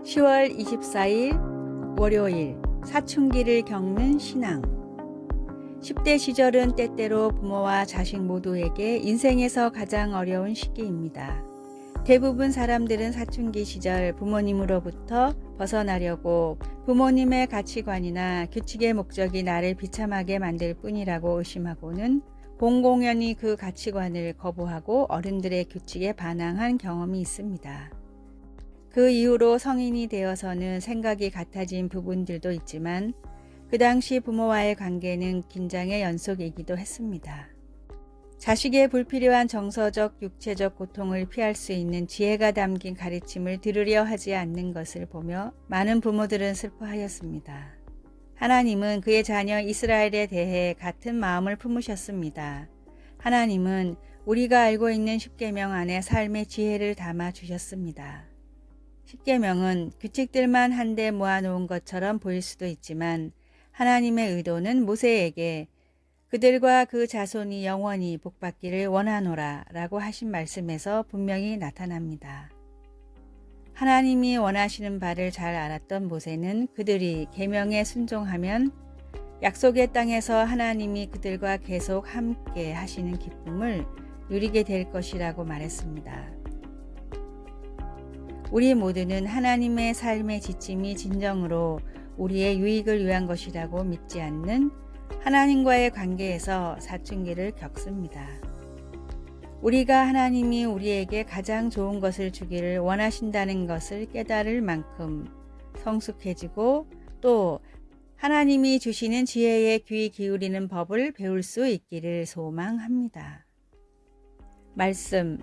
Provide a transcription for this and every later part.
10월 24일 월요일 사춘기를 겪는 신앙. 10대 시절은 때때로 부모와 자식 모두에게 인생에서 가장 어려운 시기입니다. 대부분 사람들은 사춘기 시절 부모님으로부터 벗어나려고 부모님의 가치관이나 규칙의 목적이 나를 비참하게 만들 뿐이라고 의심하고는 공공연히 그 가치관을 거부하고 어른들의 규칙에 반항한 경험이 있습니다. 그 이후로 성인이 되어서는 생각이 같아진 부분들도 있지만 그 당시 부모와의 관계는 긴장의 연속이기도 했습니다. 자식의 불필요한 정서적, 육체적 고통을 피할 수 있는 지혜가 담긴 가르침을 들으려 하지 않는 것을 보며 많은 부모들은 슬퍼하였습니다. 하나님은 그의 자녀 이스라엘에 대해 같은 마음을 품으셨습니다. 하나님은 우리가 알고 있는 십계명 안에 삶의 지혜를 담아 주셨습니다. 십계명은 규칙들만 한데 모아놓은 것처럼 보일 수도 있지만 하나님의 의도는 모세에게 그들과 그 자손이 영원히 복받기를 원하노라 라고 하신 말씀에서 분명히 나타납니다. 하나님이 원하시는 바를 잘 알았던 모세는 그들이 계명에 순종하면 약속의 땅에서 하나님이 그들과 계속 함께 하시는 기쁨을 누리게 될 것이라고 말했습니다. 우리 모두는 하나님의 삶의 지침이 진정으로 우리의 유익을 위한 것이라고 믿지 않는 하나님과의 관계에서 사춘기를 겪습니다. 우리가 하나님이 우리에게 가장 좋은 것을 주기를 원하신다는 것을 깨달을 만큼 성숙해지고 또 하나님이 주시는 지혜에 귀 기울이는 법을 배울 수 있기를 소망합니다. 말씀.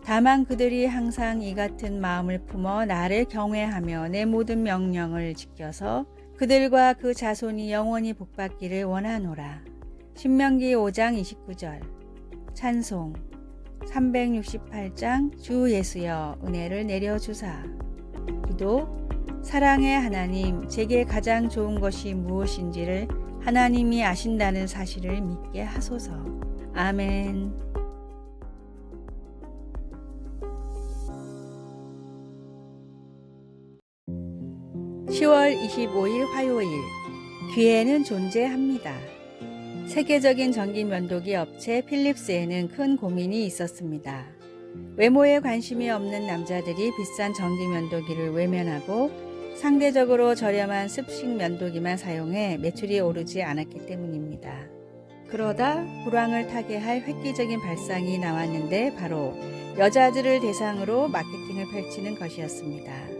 다만 그들이 항상 이 같은 마음을 품어 나를 경외하며 내 모든 명령을 지켜서 그들과 그 자손이 영원히 복받기를 원하노라. 신명기 5장 29절. 찬송 368장 주 예수여 은혜를 내려주사. 기도. 사랑의 하나님, 제게 가장 좋은 것이 무엇인지를 하나님이 아신다는 사실을 믿게 하소서. 아멘. 10월 25일 화요일. 귀에는 존재합니다. 세계적인 전기 면도기 업체 필립스에는 큰 고민이 있었습니다. 외모에 관심이 없는 남자들이 비싼 전기 면도기를 외면하고 상대적으로 저렴한 습식 면도기만 사용해 매출이 오르지 않았기 때문입니다. 그러다 불황을 타게 할 획기적인 발상이 나왔는데 바로 여자들을 대상으로 마케팅을 펼치는 것이었습니다.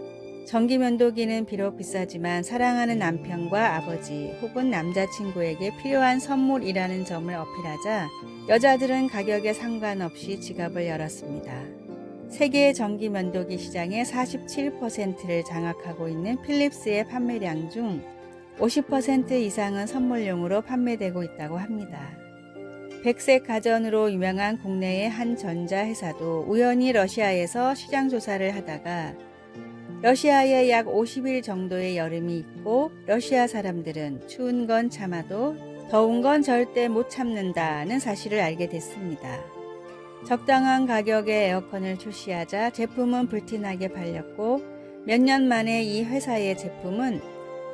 전기 면도기는 비록 비싸지만 사랑하는 남편과 아버지 혹은 남자친구에게 필요한 선물이라는 점을 어필하자 여자들은 가격에 상관없이 지갑을 열었습니다. 세계 전기 면도기 시장의 47%를 장악하고 있는 필립스의 판매량 중 50% 이상은 선물용으로 판매되고 있다고 합니다. 백색 가전으로 유명한 국내의 한 전자회사도 우연히 러시아에서 시장 조사를 하다가 러시아에 약 50일 정도의 여름이 있고 러시아 사람들은 추운 건 참아도 더운 건 절대 못 참는다는 사실을 알게 됐습니다. 적당한 가격의 에어컨을 출시하자 제품은 불티나게 팔렸고 몇 년 만에 이 회사의 제품은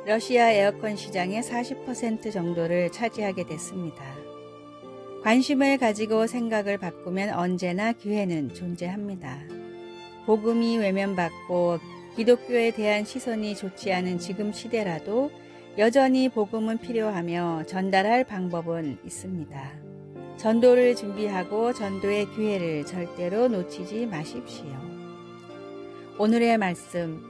러시아 에어컨 시장의 40% 정도를 차지하게 됐습니다. 관심을 가지고 생각을 바꾸면 언제나 기회는 존재합니다. 복음이 외면받고 기독교에 대한 시선이 좋지 않은 지금 시대라도 여전히 복음은 필요하며 전달할 방법은 있습니다. 전도를 준비하고 전도의 기회를 절대로 놓치지 마십시오. 오늘의 말씀.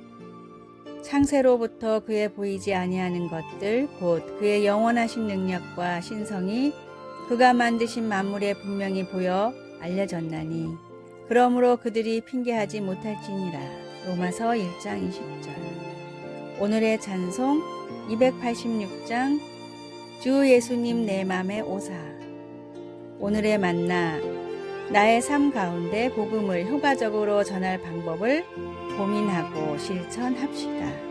창세로부터 그의 보이지 아니하는 것들 곧 그의 영원하신 능력과 신성이 그가 만드신 만물에 분명히 보여 알려졌나니 그러므로 그들이 핑계하지 못할지니라. 로마서 1장 20절. 오늘의 찬송 286장 주 예수님 내 맘에 오사. 오늘의 만나. 나의 삶 가운데 복음을 효과적으로 전할 방법을 고민하고 실천합시다.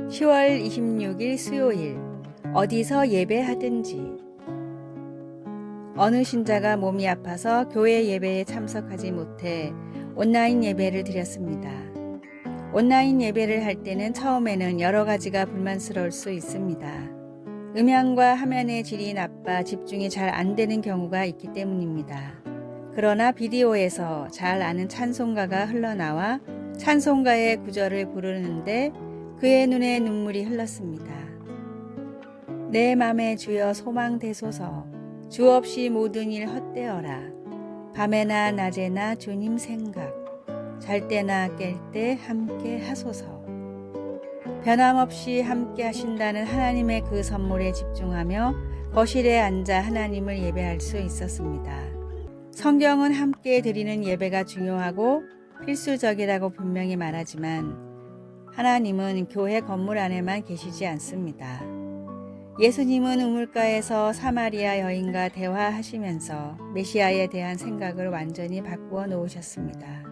10월 26일 수요일. 어디서 예배하든지. 어느 신자가 몸이 아파서 교회 예배에 참석하지 못해 온라인 예배를 드렸습니다. 온라인 예배를 할 때는 처음에는 여러 가지가 불만스러울 수 있습니다. 음향과 화면의 질이 나빠 집중이 잘 안 되는 경우가 있기 때문입니다. 그러나 비디오에서 잘 아는 찬송가가 흘러나와 찬송가의 구절을 부르는데 그의 눈에 눈물이 흘렀습니다. 내 맘에 주여 소망 되소서, 주 없이 모든 일 헛되어라. 밤에나 낮에나 주님 생각, 잘 때나 깰 때 함께 하소서. 변함없이 함께 하신다는 하나님의 그 선물에 집중하며 거실에 앉아 하나님을 예배할 수 있었습니다. 성경은 함께 드리는 예배가 중요하고 필수적이라고 분명히 말하지만 하나님은 교회 건물 안에만 계시지 않습니다. 예수님은 우물가에서 사마리아 여인과 대화하시면서 메시아에 대한 생각을 완전히 바꾸어 놓으셨습니다.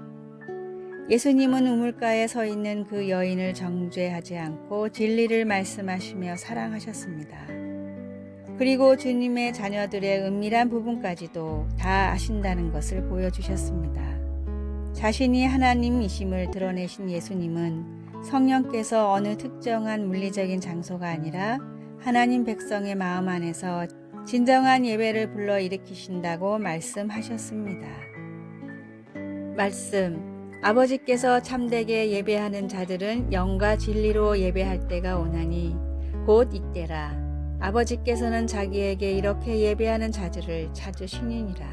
예수님은 우물가에 서 있는 그 여인을 정죄하지 않고 진리를 말씀하시며 사랑하셨습니다. 그리고 주님의 자녀들의 은밀한 부분까지도 다 아신다는 것을 보여주셨습니다. 자신이 하나님이심을 드러내신 예수님은 성령께서 어느 특정한 물리적인 장소가 아니라 하나님 백성의 마음 안에서 진정한 예배를 불러일으키신다고 말씀하셨습니다. 말씀, 아버지께서 참되게 예배하는 자들은 영과 진리로 예배할 때가 오나니 곧 이때라. 아버지께서는 자기에게 이렇게 예배하는 자들을 찾으시니라.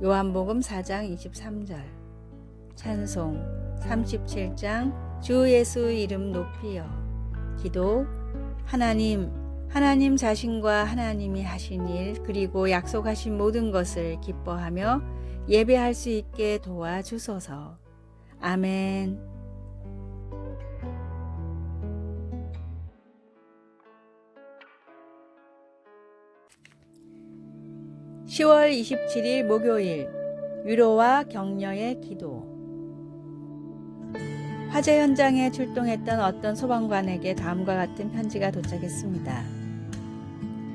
요한복음 4장 23절. 찬송 37장 주 예수 이름 높이여. 기도, 하나님 자신과 하나님이 하신 일 그리고 약속하신 모든 것을 기뻐하며 예배할 수 있게 도와주소서. 아멘. 10월 27일 목요일 위로와 격려의 기도. 화재 현장에 출동했던 어떤 소방관에게 다음과 같은 편지가 도착했습니다.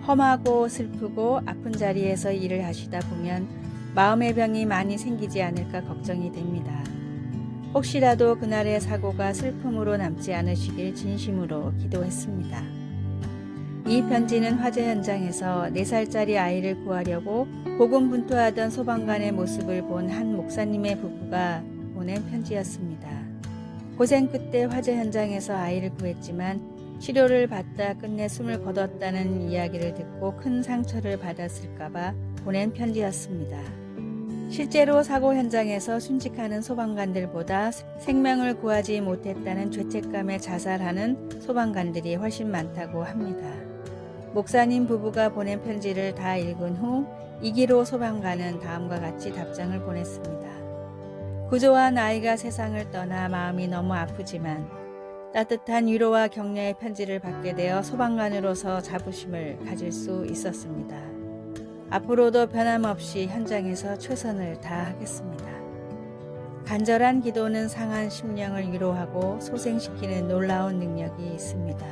험하고 슬프고 아픈 자리에서 일을 하시다 보면 마음의 병이 많이 생기지 않을까 걱정이 됩니다. 혹시라도 그날의 사고가 슬픔으로 남지 않으시길 진심으로 기도했습니다. 이 편지는 화재 현장에서 4살짜리 아이를 구하려고 고군분투하던 소방관의 모습을 본 한 목사님의 부부가 보낸 편지였습니다. 고생 끝에 화재 현장에서 아이를 구했지만 치료를 받다 끝내 숨을 거뒀다는 이야기를 듣고 큰 상처를 받았을까봐 보낸 편지였습니다. 실제로 사고 현장에서 순직하는 소방관들보다 생명을 구하지 못했다는 죄책감에 자살하는 소방관들이 훨씬 많다고 합니다. 목사님 부부가 보낸 편지를 다 읽은 후 이기로 소방관은 다음과 같이 답장을 보냈습니다. 구조한 아이가 세상을 떠나 마음이 너무 아프지만 따뜻한 위로와 격려의 편지를 받게 되어 소방관으로서 자부심을 가질 수 있었습니다. 앞으로도 변함없이 현장에서 최선을 다하겠습니다. 간절한 기도는 상한 심령을 위로하고 소생시키는 놀라운 능력이 있습니다.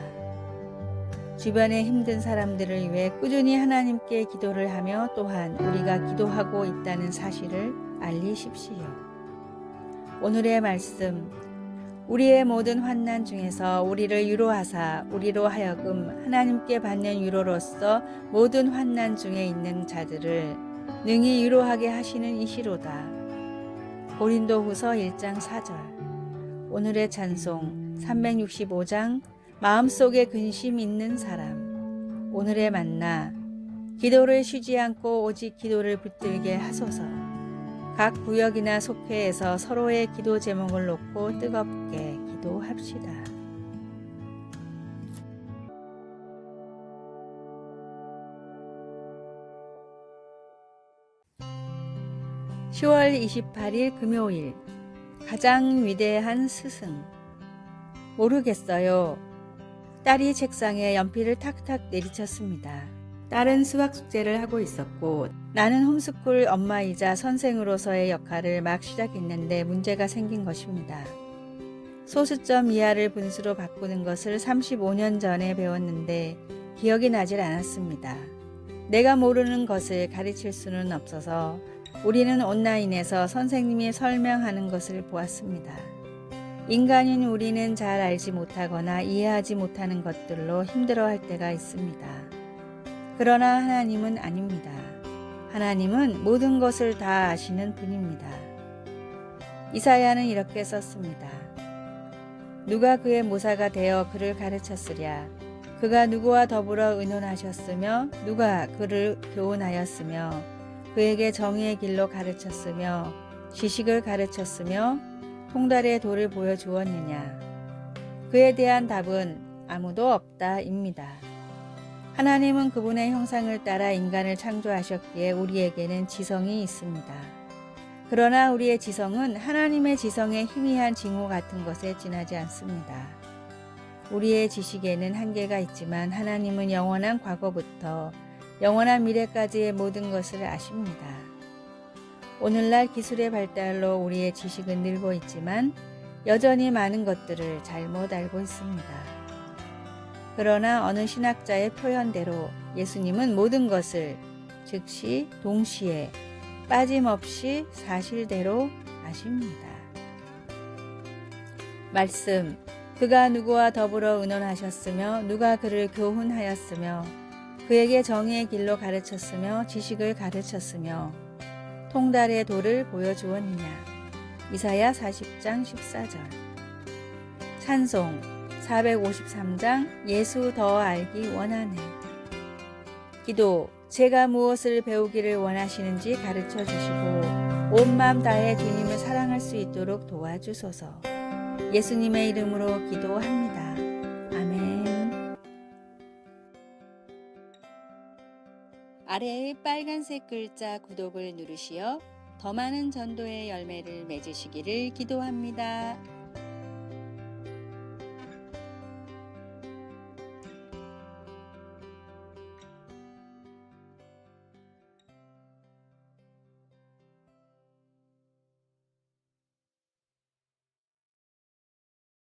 주변의 힘든 사람들을 위해 꾸준히 하나님께 기도를 하며 또한 우리가 기도하고 있다는 사실을 알리십시오. 오늘의 말씀, 우리의 모든 환난 중에서 우리를 위로하사 우리로 하여금 하나님께 받는 위로로서 모든 환난 중에 있는 자들을 능히 위로하게 하시는 이시로다. 고린도후서 1장 4절. 오늘의 찬송 365장 마음속에 근심 있는 사람. 오늘의 만나, 기도를 쉬지 않고 오직 기도를 붙들게 하소서. 각 구역이나 속회에서 서로의 기도 제목을 놓고 뜨겁게 기도합시다. (10월 28일) 금요일. 가장 위대한 스승. 모르겠어요. 딸이 책상에 연필을 탁탁 내리쳤습니다. 딸은 수학 숙제를 하고 있었고 나는 홈스쿨 엄마이자 선생으로서의 역할을 막 시작했는데 문제가 생긴 것입니다. 소수점 이하를 분수로 바꾸는 것을 35년 전에 배웠는데 기억이 나질 않았습니다. 내가 모르는 것을 가르칠 수는 없어서 우리는 온라인에서 선생님이 설명하는 것을 보았습니다. 인간인 우리는 잘 알지 못하거나 이해하지 못하는 것들로 힘들어할 때가 있습니다. 그러나 하나님은 아닙니다. 하나님은 모든 것을 다 아시는 분입니다. 이사야는 이렇게 썼습니다. 누가 그의 모사가 되어 그를 가르쳤으랴. 그가 누구와 더불어 의논하셨으며 누가 그를 교훈하였으며 그에게 정의의 길로 가르쳤으며 지식을 가르쳤으며 통달의 도를 보여주었느냐. 그에 대한 답은 아무도 없다입니다. 하나님은 그분의 형상을 따라 인간을 창조하셨기에 우리에게는 지성이 있습니다. 그러나 우리의 지성은 하나님의 지성의 희미한 징후 같은 것에 지나지 않습니다. 우리의 지식에는 한계가 있지만 하나님은 영원한 과거부터 영원한 미래까지의 모든 것을 아십니다. 오늘날 기술의 발달로 우리의 지식은 늘고 있지만 여전히 많은 것들을 잘못 알고 있습니다. 그러나 어느 신학자의 표현대로 예수님은 모든 것을 즉시 동시에 빠짐없이 사실대로 아십니다. 말씀, 그가 누구와 더불어 의논하셨으며 누가 그를 교훈하였으며 그에게 정의의 길로 가르쳤으며 지식을 가르쳤으며 통달의 도를 보여주었느냐. 이사야 40장 14절. 찬송 453장 예수 더 알기 원하네. 기도, 제가 무엇을 배우기를 원하시는지 가르쳐 주시고 온 마음 다해 주님을 사랑할 수 있도록 도와주소서. 예수님의 이름으로 기도합니다. 아멘. 아래의 빨간색 글자 구독을 누르시어 더 많은 전도의 열매를 맺으시기를 기도합니다.